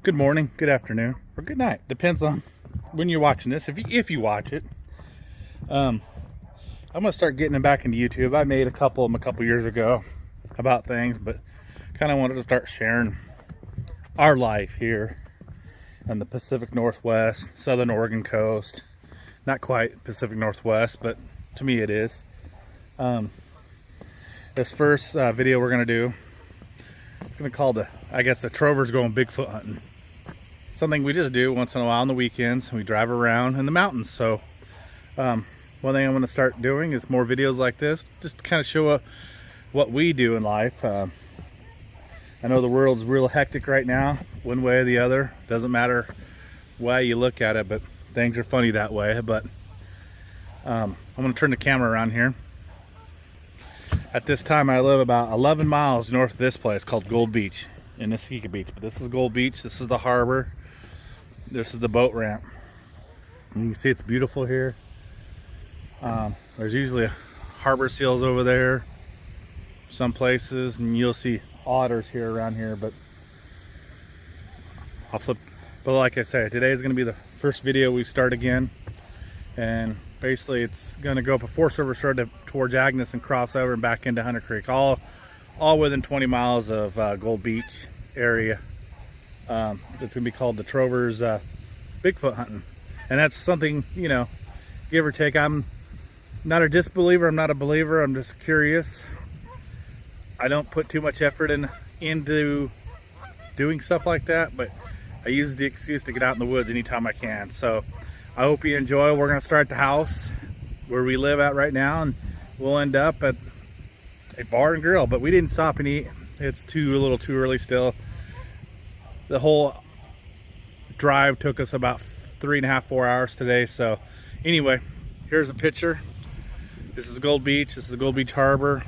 good morning, good afternoon, or good night. Depends on when you're watching this. If you watch it, I'm gonna start getting back into YouTube. I made a couple of them a couple years ago about things, but kind of wanted to start sharing our life here on the Pacific Northwest, Southern Oregon coast. Not quite Pacific Northwest, but to me it is. This first video we're gonna do, it's gonna call the Trover's going bigfoot hunting. Something we just do once in a while on the weekends. We drive around in the mountains. So one thing I'm gonna start doing is more videos like this, just to kind of show what we do in life. I know the world's real hectic right now, one way or the other. Doesn't matter why you look at it, but things are funny that way. But I'm gonna turn the camera around here. At this time, I live about 11 miles north of this place called Gold Beach in Nisquika Beach. But this is Gold Beach. This is the harbor. This is the boat ramp. And you can see it's beautiful here. There's usually harbor seals over there, some places, and you'll see otters here around here. But I'll flip. But like I say, today is going to be the first video we start again, and basically it's going to go up a Forest Service road towards Agnes and cross over and back into Hunter Creek, all within 20 miles of Gold Beach area. It's going to be called the Trover's bigfoot hunting, and that's something, you know, give or take. I'm not a disbeliever, I'm not a believer, I'm just curious. I don't put too much effort into doing stuff like that, but I use the excuse to get out in the woods anytime I can. So I hope you enjoy. We're going to start at the house where we live at right now, and we'll end up at a bar and grill. But we didn't stop and eat. It's a little too early still. The whole drive took us about 3.5 to 4 hours today. So anyway, here's a picture. This is Gold Beach. This is the Gold Beach Harbor.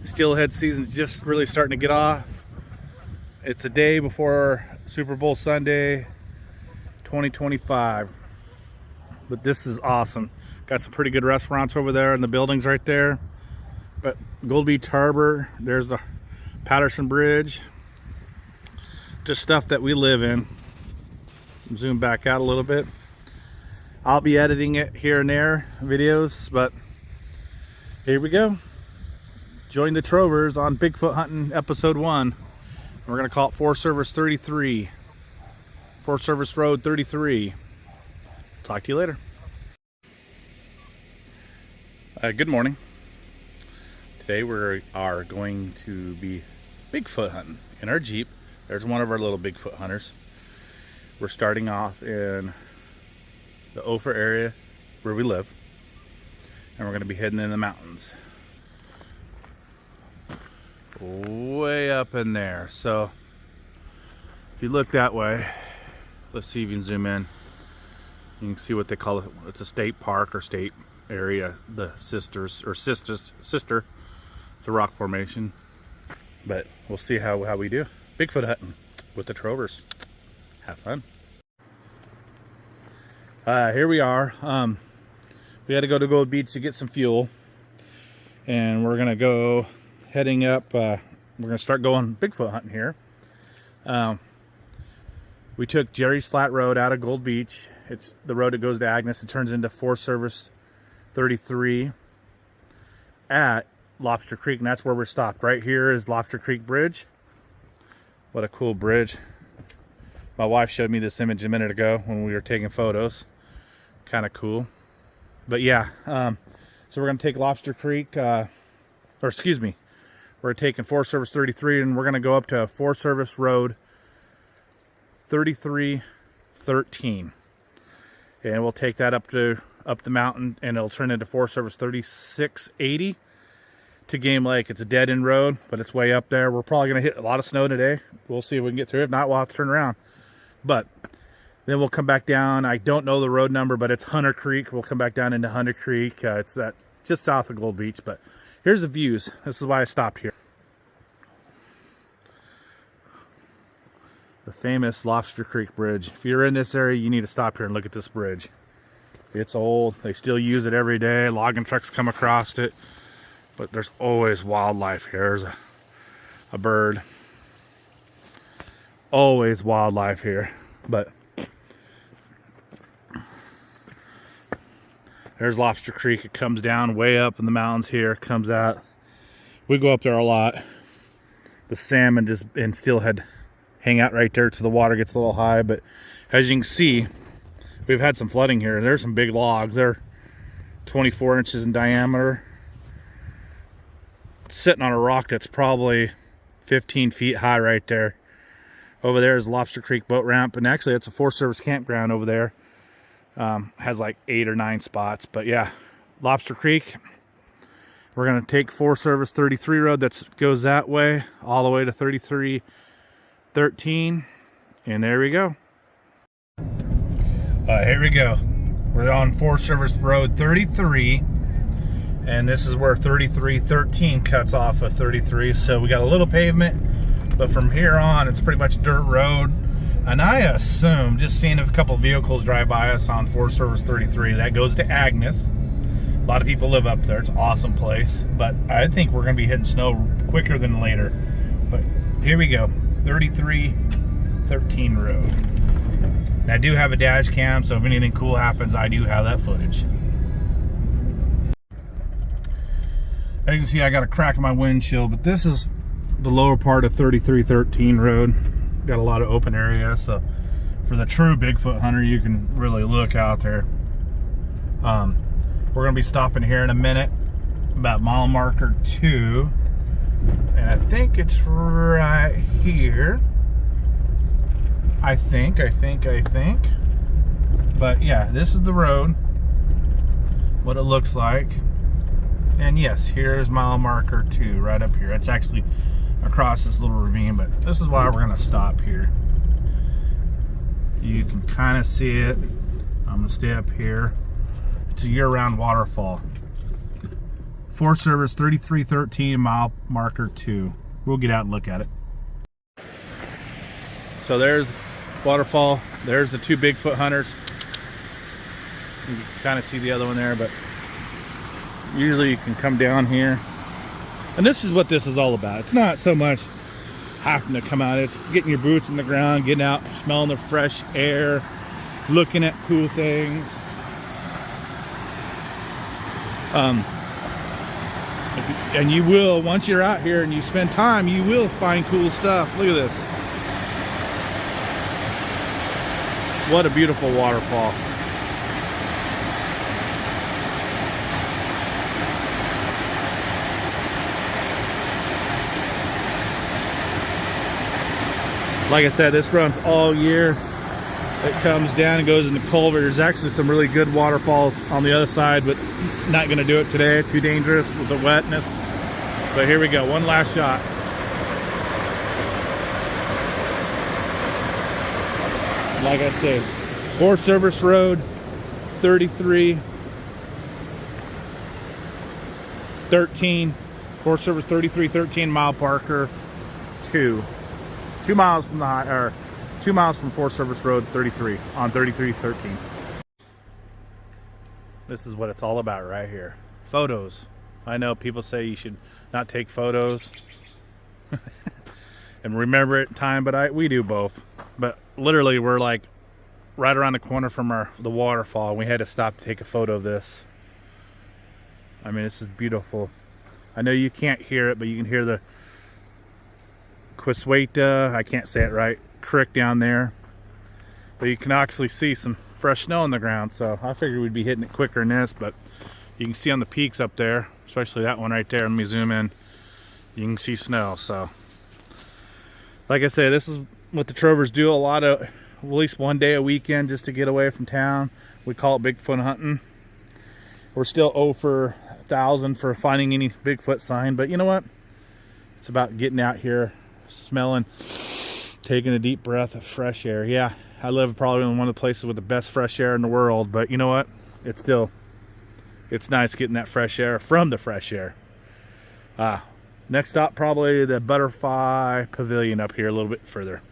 Steelhead season's just really starting to get off. It's a day before Super Bowl Sunday 2025. But this is awesome. Got some pretty good restaurants over there and the buildings right there. But Gold Beach Harbor, there's the Patterson Bridge. Just stuff that we live in. Zoom back out a little bit. I'll be editing it here and there, videos, but here we go. Join the Trovers on Bigfoot Hunting Episode 1. We're gonna call it Forest Service 33. Forest Service Road 33. Talk to you later. Good morning. Today we are going to be Bigfoot hunting in our Jeep. There's one of our little Bigfoot hunters. We're starting off in the Ophir area where we live, and we're going to be heading in the mountains way up in there. So if you look that way, let's see if you can zoom in. You can see what they call it. It's a state park or state area. The sister. It's a rock formation. But we'll see how we do. Bigfoot hunting with the Trovers. Have fun. Here we are. We had to go to Gold Beach to get some fuel, and we're gonna go heading up. We're gonna start going Bigfoot hunting here. We took Jerry's Flat Road out of Gold Beach. It's the road that goes to Agnes. It turns into Forest Service 33 at Lobster Creek, and that's where we're stopped. Right here is Lobster Creek Bridge. What a cool bridge. My wife showed me this image a minute ago when we were taking photos. Kind of cool. But yeah, so we're going to take Lobster Creek, we're taking Forest Service 33, and we're going to go up to Forest Service Road 3313. And we'll take that up the mountain, and it'll turn into Forest Service 3680 to Game Lake. It's a dead end road, but it's way up there. We're probably going to hit a lot of snow today. We'll see if we can get through. If not, we'll have to turn around. But then we'll come back down. I don't know the road number, but it's Hunter Creek. We'll come back down into Hunter Creek. It's that just south of Gold Beach. But here's the views. This is why I stopped here. The famous Lobster Creek Bridge. If you're in this area, you need to stop here and look at this bridge. It's old. They still use it every day. Logging trucks come across it. But there's always wildlife here. There's a bird. always wildlife here. But there's Lobster Creek. It comes down way up in the mountains here, comes out. We go up there a lot. The salmon just and steelhead hang out right there till the water gets a little high. But as you can see, we've had some flooding here. There's some big logs. They're 24 inches in diameter, sitting on a rock that's probably 15 feet high right there. Over there is Lobster Creek boat ramp, and actually it's a Forest Service campground over there. Has like 8 or 9 spots. But yeah, Lobster Creek. We're gonna take Forest Service 33 road that goes that way all the way to 3313, and there we go. Here we go. We're on Forest Service Road 33, and this is where 3313 cuts off of 33. So we got a little pavement, but from here on, it's pretty much dirt road. And I assume, just seeing a couple vehicles drive by us on Forest Service 33, that goes to Agnes. A lot of people live up there. It's an awesome place, but I think we're gonna be hitting snow quicker than later. But here we go, 3313 road. And I do have a dash cam, so if anything cool happens, I do have that footage. As you can see, I got a crack in my windshield, but this is the lower part of 3313 road. Got a lot of open areas, so for the true Bigfoot hunter, you can really look out there. We're gonna be stopping here in a minute, about mile marker 2, and I think it's right here. I think. But yeah, this is the road, what it looks like. And yes, here's mile marker 2 right up here. It's actually across this little ravine, but this is why we're gonna stop here. You can kind of see it. I'm gonna stay up here. It's a year-round waterfall. Forest Service 3313, mile marker 2. We'll get out and look at it. So there's waterfall. There's the 2 Bigfoot hunters. You can kind of see the other one there, but usually you can come down here. And this is what this is all about. It's not so much having to come out. It's getting your boots in the ground, getting out, smelling the fresh air, looking at cool things. And you will, once you're out here and you spend time, you will find cool stuff. Look at this. What a beautiful waterfall. Like I said, this runs all year. It comes down and goes in the culvert. There's actually some really good waterfalls on the other side, but not gonna do it today. Too dangerous with the wetness. But here we go, one last shot. Like I said, Forest Service Road 3313, Forest Service 3313, mile marker 2. 2 miles from the high, or 2 miles from Forest Service Road 33 on 3313. This is what it's all about right here. Photos. I know people say you should not take photos and remember it in time, but we do both. But literally, we're like right around the corner from the waterfall. We had to stop to take a photo of this. I mean, this is beautiful. I know you can't hear it, but you can hear the Quisweta, I can't say it right, creek down there. But you can actually see some fresh snow on the ground, so I figured we'd be hitting it quicker than this, but you can see on the peaks up there, especially that one right there, let me zoom in, you can see snow. So like I say, this is what the Trovers do a lot of, at least one day a weekend just to get away from town. We call it Bigfoot hunting. We're still 0 for 1,000 for finding any Bigfoot sign, but you know what? It's about getting out here, smelling, taking a deep breath of fresh air. Yeah, I live probably in one of the places with the best fresh air in the world, but you know what? It's nice getting that fresh air from the fresh air. Next stop, probably the Butterfly Pavilion up here a little bit further.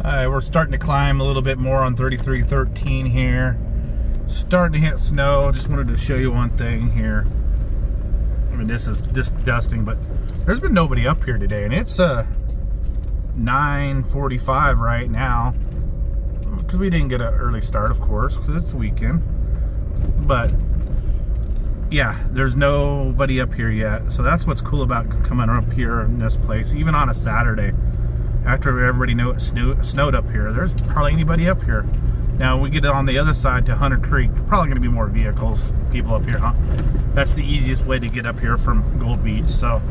All right, we're starting to climb a little bit more on 3313 here. Starting to hit snow. Just wanted to show you one thing here. I mean, this is just dusting, but there's been nobody up here today, and it's 9:45 right now, because we didn't get an early start, of course, because it's weekend. But yeah, there's nobody up here yet, so that's what's cool about coming up here in this place, even on a Saturday after everybody knew it snowed up here. There's hardly anybody up here. Now we get on the other side to Hunter Creek, probably going to be more vehicles, people up here, huh? That's the easiest way to get up here from Gold Beach. So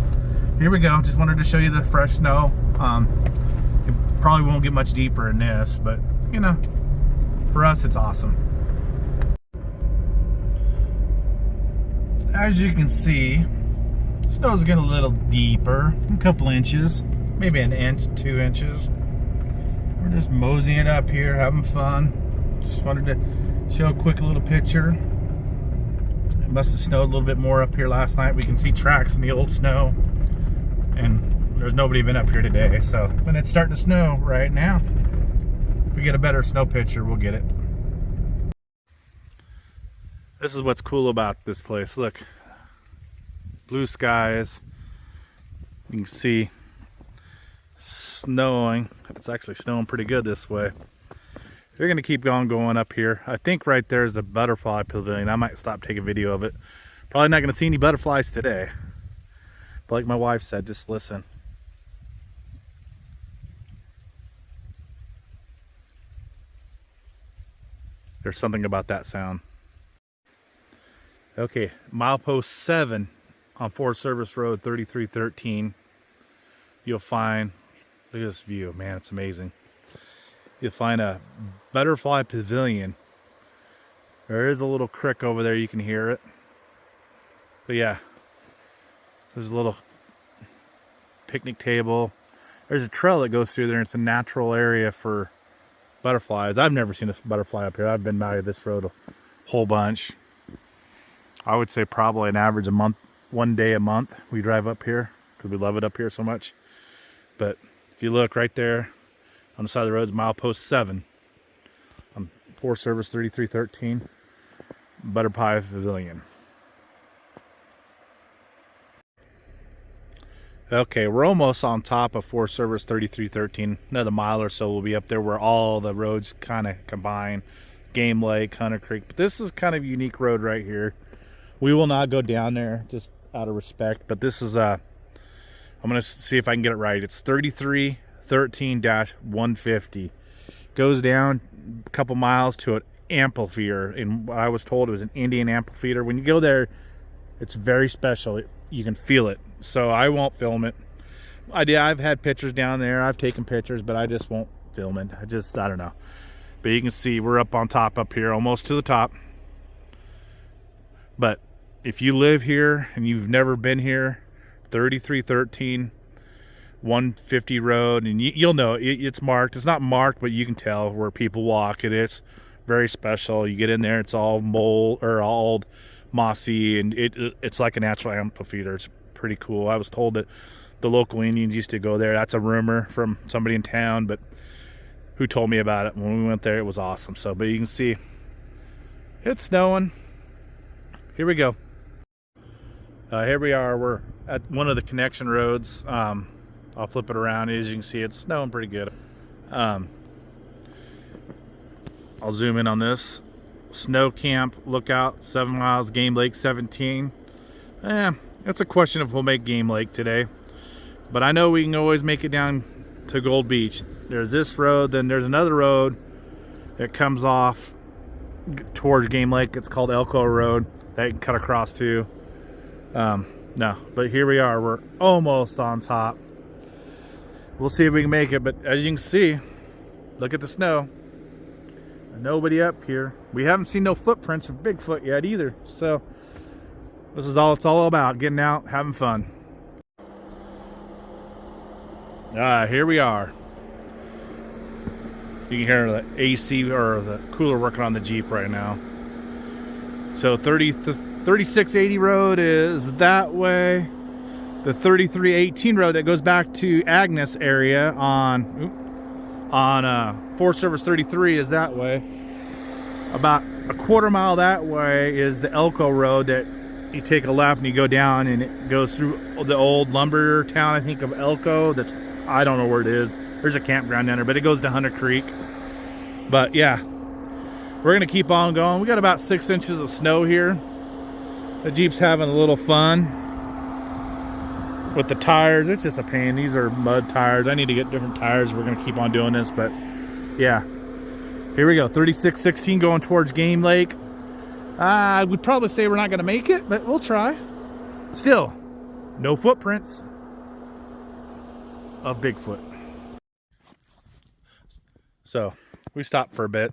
here we go. Just wanted to show you the fresh snow. It probably won't get much deeper in this, but you know, for us it's awesome. As you can see, snow's getting a little deeper, a couple inches, maybe an inch, 2 inches. We're just moseying up here, having fun. Just wanted to show a quick little picture. It must have snowed a little bit more up here last night. We can see tracks in the old snow, and there's nobody been up here today. So, but it's starting to snow right now. If we get a better snow picture, we'll get it. This is what's cool about this place. Look, blue skies. You can see snowing. It's actually snowing pretty good this way. We're gonna keep going up here. I think right there is the butterfly pavilion. I might stop taking video of it. Probably not gonna see any butterflies today. But like my wife said, just listen. There's something about that sound. Okay, milepost 7 on Forest Service Road 3313. You'll find, look at this view, man, it's amazing. You'll find a butterfly pavilion. There is a little creek over there, you can hear it. But yeah, there's a little picnic table. There's a trail that goes through there. It's a natural area for butterflies. I've never seen a butterfly up here. I've been by this road a whole bunch. I would say probably an average a month, 1 day a month we drive up here because we love it up here so much. But if you look right there on the side of the road is milepost 7 on Forest Service 3313 Butterfly Pavilion. Okay, we're almost on top of Forest Service 3313. Another mile or so we'll be up there where all the roads kind of combine. Game Lake, Hunter Creek. But this is kind of a unique road right here. We will not go down there just out of respect, but this is I'm gonna see if I can get it right. It's 3313-150. Goes down a couple miles to an amphitheater, and what I was told it was an Indian amphitheater. When you go there, it's very special. You can feel it. So I won't film it. I've had pictures down there. I've taken pictures, but I just won't film it. I don't know. But you can see we're up on top up here, almost to the top. But if you live here and you've never been here, 3313 150 road, and you'll know it's marked. It's not marked, but you can tell where people walk. It's very special. You get in there, it's all mold or all mossy, and it's like a natural amphitheater. It's pretty cool. I was told that the local Indians used to go there. That's a rumor from somebody in town, but who told me about it. When we went there, it was awesome. So, but you can see it's snowing. Here we go. Here we are. We're at one of the connection roads. I'll flip it around. As you can see, it's snowing pretty good. I'll zoom in on this. Snow Camp Lookout, 7 miles, Game Lake 17. It's a question if we'll make Game Lake today. But I know we can always make it down to Gold Beach. There's this road, then there's another road that comes off towards Game Lake. It's called Elko Road that you can cut across to. No, but here we are. We're almost on top. We'll see if we can make it, but as you can see, look at the snow. Nobody up here. We haven't seen no footprints of Bigfoot yet either. So this is all it's all about, getting out, having fun. Here we are. You can hear the AC or the cooler working on the Jeep right now. So 3680 road is that way. The 3318 road that goes back to Agnes area on Forest Service 33 is that way. About a quarter mile that way is the Elko Road that you take a left and you go down, and it goes through the old lumber town, I think, of Elko. I don't know where it is. There's a campground down there, but it goes to Hunter Creek. But yeah, we're gonna keep on going. We got about 6 inches of snow here. The Jeep's having a little fun with the tires. It's just a pain. These are mud tires. I need to get different tires. We're gonna keep on doing this, but yeah. Here we go, 3616 going towards Game Lake. I would probably say we're not gonna make it, but we'll try. Still, no footprints of Bigfoot. So we stopped for a bit.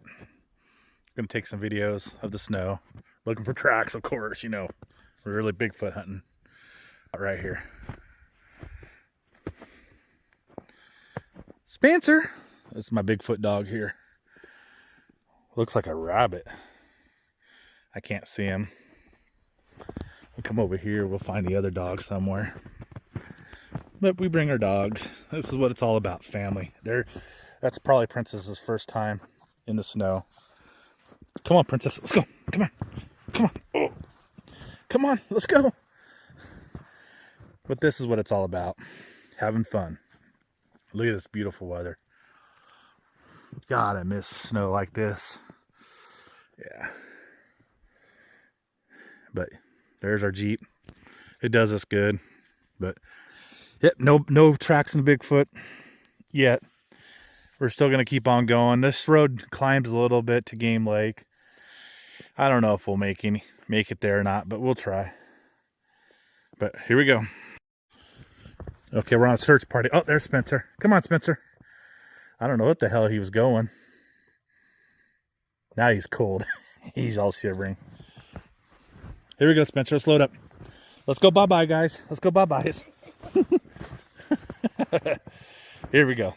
Gonna take some videos of the snow. Looking for tracks, of course, you know. We're really Bigfoot hunting right here. Spencer, this is my Bigfoot dog here. Looks like a rabbit. I can't see him. We'll come over here, we'll find the other dog somewhere. But we bring our dogs. This is what it's all about, family. That's probably Princess's first time in the snow. Come on, Princess, let's go. Come on. Come on. Oh. Come on, let's go. But this is what it's all about. Having fun. Look at this beautiful weather. God, I miss snow like this. Yeah. But there's our Jeep. It does us good. But yep, no tracks in the Bigfoot yet. We're still gonna keep on going. This road climbs a little bit to Game Lake. I don't know if we'll make it there or not, but we'll try. But here we go. Okay, we're on a search party. Oh, there's Spencer. Come on, Spencer. I don't know what the hell he was going. Now he's cold. He's all shivering. Here we go, Spencer. Let's load up. Let's go bye-bye, guys. Let's go bye-byes. Here we go.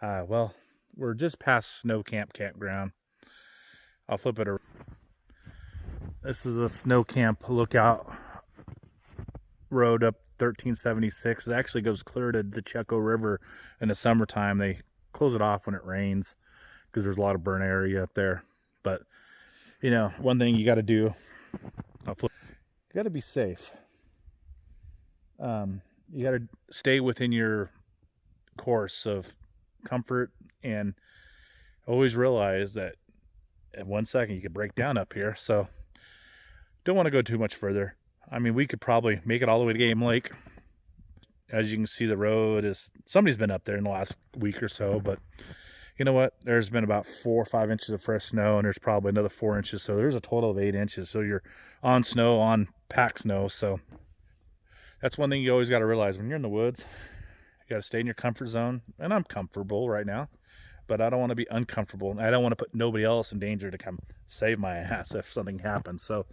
Well, we're just past Snow Camp campground. I'll flip it around. This is a Snow Camp lookout road up 1376. It actually goes clear to the Checo River in the summertime. They close it off when it rains because there's a lot of burn area up there. But, you know, one thing you got to do, you got to be safe. You got to stay within your course of comfort and always realize that at 1 second you could break down up here. So don't want to go too much further. I mean, we could probably make it all the way to Game Lake. As you can see, the road is, somebody's been up there in the last week or so, but you know what? There's been about 4 or 5 inches of fresh snow, and there's probably another 4 inches. So there's a total of 8 inches. So you're on snow, on packed snow. So that's one thing you always got to realize when you're in the woods. You got to stay in your comfort zone. And I'm comfortable right now, but I don't want to be uncomfortable. I don't want to put nobody else in danger to come save my ass if something happens. So,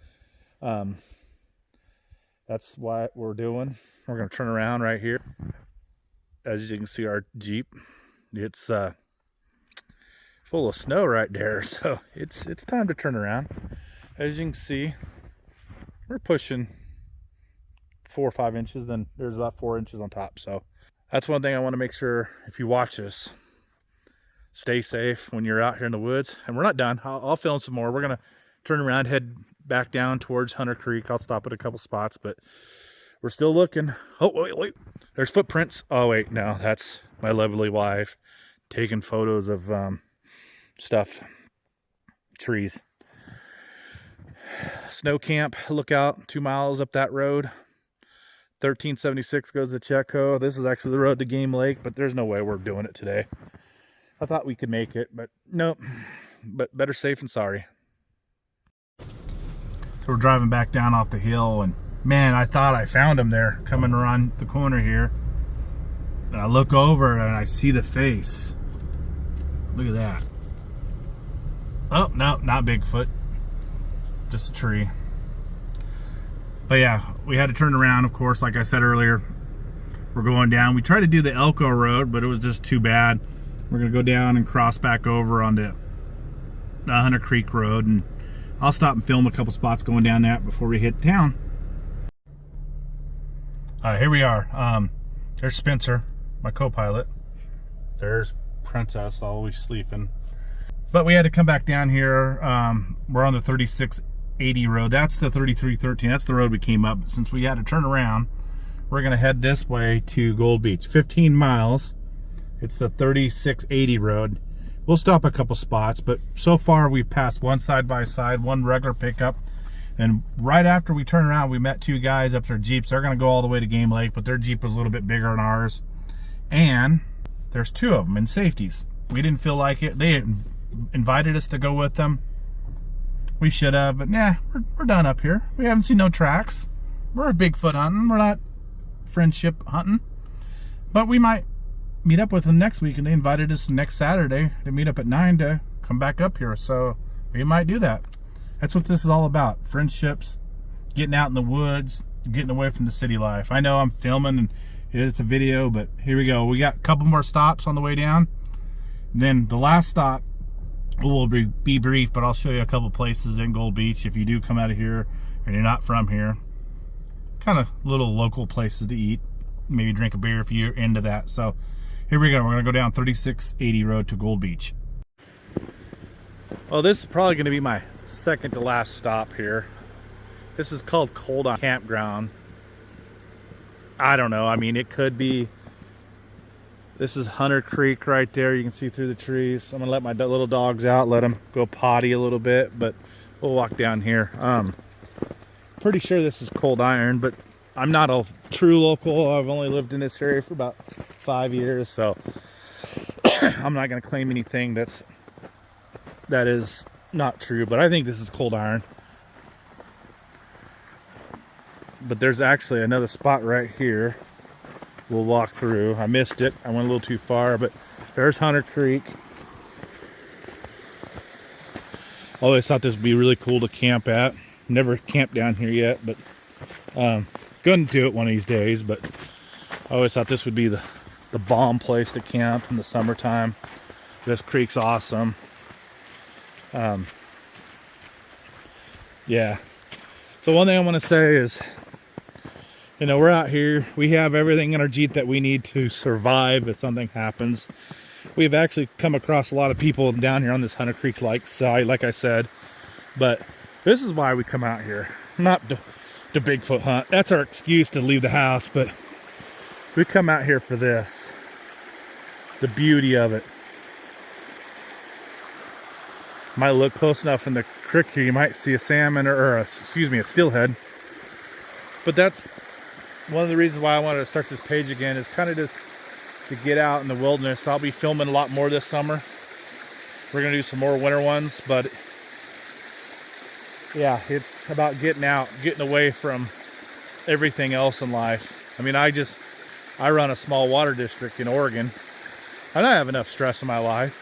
that's what we're doing. We're going to turn around right here. As you can see, our Jeep, it's full of snow right there. So it's time to turn around. As you can see, we're pushing 4 or 5 inches. Then there's about 4 inches on top. So that's one thing I want to make sure, if you watch this, stay safe when you're out here in the woods. And we're not done. I'll film some more. We're going to turn around, head back down towards Hunter Creek. I'll stop at a couple spots, but we're still looking. Oh, wait. There's footprints. Oh, wait, no, that's my lovely wife taking photos of stuff, trees. Snow Camp lookout, 2 miles up that road. 1376 goes to Checo. This is actually the road to Game Lake, but there's no way we're doing it today. I thought we could make it, but nope. But better safe than sorry. So we're driving back down off the hill, and man, I thought I found him there coming around the corner here. And I look over and I see the face. Look at that. Oh, no, not Bigfoot. Just a tree. But yeah, we had to turn around, of course, like I said earlier. We're going down. We tried to do the Elko Road, but it was just too bad. We're going to go down and cross back over onto the Hunter Creek Road, and I'll stop and film a couple spots going down that before we hit town. Here we are. There's Spencer, my co-pilot. There's Princess, always sleeping. But we had to come back down here. We're on the 3680 road. That's the 3313. That's the road we came up. But since we had to turn around, we're gonna head this way to Gold Beach. 15 miles. It's the 3680 road. We'll stop a couple spots, but so far we've passed one side-by-side, one regular pickup, and right after we turn around, we met two guys up their Jeeps. They're gonna go all the way to Game Lake, but their Jeep was a little bit bigger than ours. And there's two of them in safeties. We didn't feel like it. They invited us to go with them. We should have, but nah, we're done up here. We haven't seen no tracks. We're Bigfoot hunting. We're not friendship hunting. But we might meet up with them next week, and they invited us next Saturday to meet up at 9 to come back up here. So we might do that. That's what this is all about. Friendships, getting out in the woods, getting away from the city life. I know I'm filming and it's a video, but here we go. We got a couple more stops on the way down. Then the last stop will be brief, but I'll show you a couple places in Gold Beach if you do come out of here and you're not from here. Kind of little local places to eat. Maybe drink a beer if you're into that. So here we go. We're going to go down 3680 road to Gold Beach. Oh, this is probably going to be my second to last stop here. This is called Cold Iron Campground. I don't know. I mean, it could be. This is Hunter Creek right there. You can see through the trees. I'm gonna let my little dogs out, let them go potty a little bit, but we'll walk down here. Pretty sure this is Cold Iron, but I'm not a true local. I've only lived in this area for about 5 years, so I'm not gonna claim anything that is not true, but I think this is Cold Iron. But there's actually another spot right here we'll walk through. I missed it. I went a little too far, but there's Hunter Creek. I always thought this would be really cool to camp at. Never camped down here yet, but going to do it one of these days. But I always thought this would be the bomb place to camp in the summertime. This creek's awesome. Yeah. So one thing I want to say is, you know, we're out here. We have everything in our Jeep that we need to survive if something happens. We've actually come across a lot of people down here on this Hunter Creek side, like I said. But this is why we come out here. Not to Bigfoot hunt. That's our excuse to leave the house. But we come out here for this. The beauty of it. Might look close enough in the creek here. You might see a salmon or a steelhead. But that's one of the reasons why I wanted to start this page again, is kind of just to get out in the wilderness. I'll be filming a lot more this summer. We're going to do some more winter ones, but yeah, it's about getting out, getting away from everything else in life. I mean, I run a small water district in Oregon. I don't have enough stress in my life.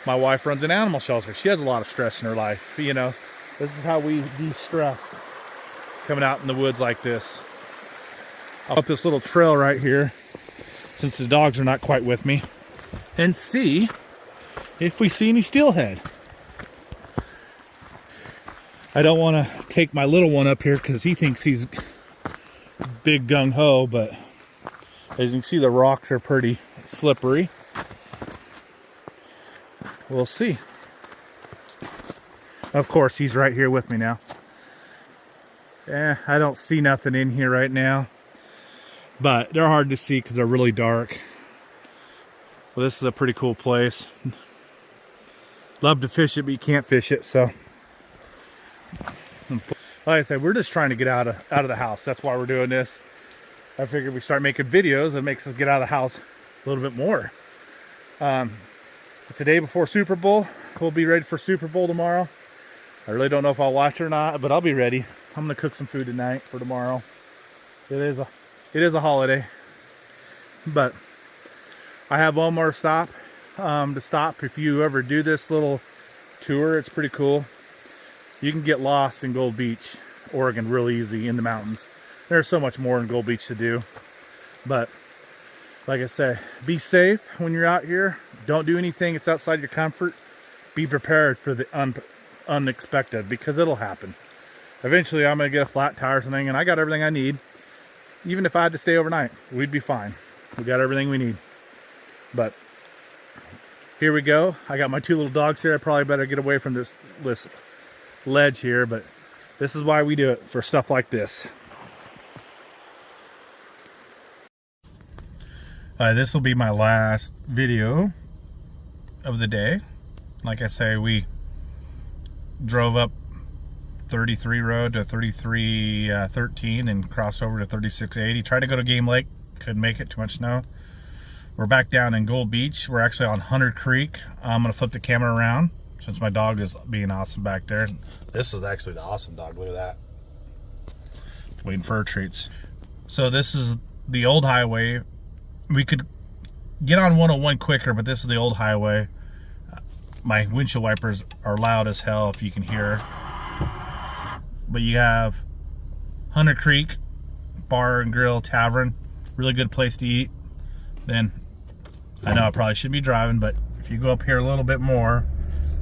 My wife runs an animal shelter. She has a lot of stress in her life. But, you know, this is how we de-stress, coming out in the woods like this. I'll up this little trail right here, since the dogs are not quite with me, and see if we see any steelhead. I don't want to take my little one up here because he thinks he's big gung-ho, but as you can see, the rocks are pretty slippery. We'll see. Of course, he's right here with me now. I don't see nothing in here right now, but they're hard to see because they're really dark. Well, this is a pretty cool place. Love to fish it, but you can't fish it, so like I said, we're just trying to get out of the house. That's why we're doing this. I figured we start making videos, it makes us get out of the house a little bit more. It's the day before Super Bowl. We'll be ready for Super Bowl tomorrow. I really don't know if I'll watch it or not, but I'll be ready. I'm gonna cook some food tonight for tomorrow. It is a holiday, but I have one more stop to stop. If you ever do this little tour, it's pretty cool. You can get lost in Gold Beach, Oregon, real easy in the mountains. There's so much more in Gold Beach to do, but like I say, be safe when you're out here. Don't do anything that's outside your comfort. Be prepared for the unexpected, because it'll happen. Eventually I'm gonna get a flat tire or something, and I got everything I need. Even if I had to stay overnight, we'd be fine. We got everything we need. But here we go. I got my two little dogs here. I probably better get away from this ledge here, but this is why we do it, for stuff like this. This will be my last video of the day. Like I say, we drove up 33 road to 3313 and crossed over to 3680. Tried to go to Game Lake, couldn't make it, too much snow. We're back down in Gold Beach. We're actually on Hunter Creek. I'm gonna flip the camera around since my dog is being awesome back there. This is actually the awesome dog, look at that. Waiting for her treats. So this is the old highway. We could get on 101 quicker, but this is the old highway. My windshield wipers are loud as hell if you can hear. But you have Hunter Creek Bar and Grill Tavern. Really good place to eat. Then, I know I probably should be driving, but if you go up here a little bit more,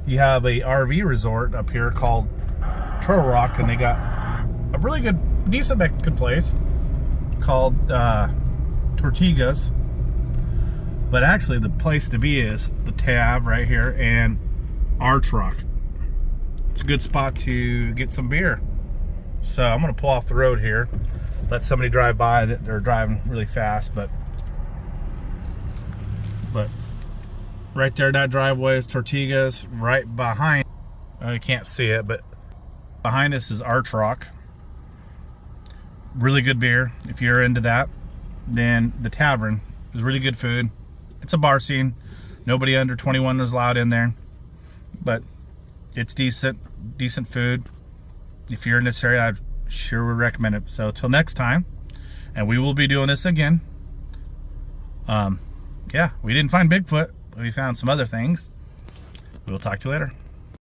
you have a RV resort up here called Trover, and they got a really good, decent Mexican place called Tortigas. But actually the place to be is the Tav right here and our truck. It's a good spot to get some beer. So I'm gonna pull off the road here, let somebody drive by that they're driving really fast, but right there, that driveway is Tortigas. Right behind, you can't see it, but behind us is our truck. Really good beer if you're into that. Then the tavern is really good food. It's a bar scene. Nobody under 21 is allowed in there, but it's decent food. If you're in this area, I sure would recommend it. So till next time, and we will be doing this again. Yeah, we didn't find Bigfoot, but we found some other things. We'll talk to you later.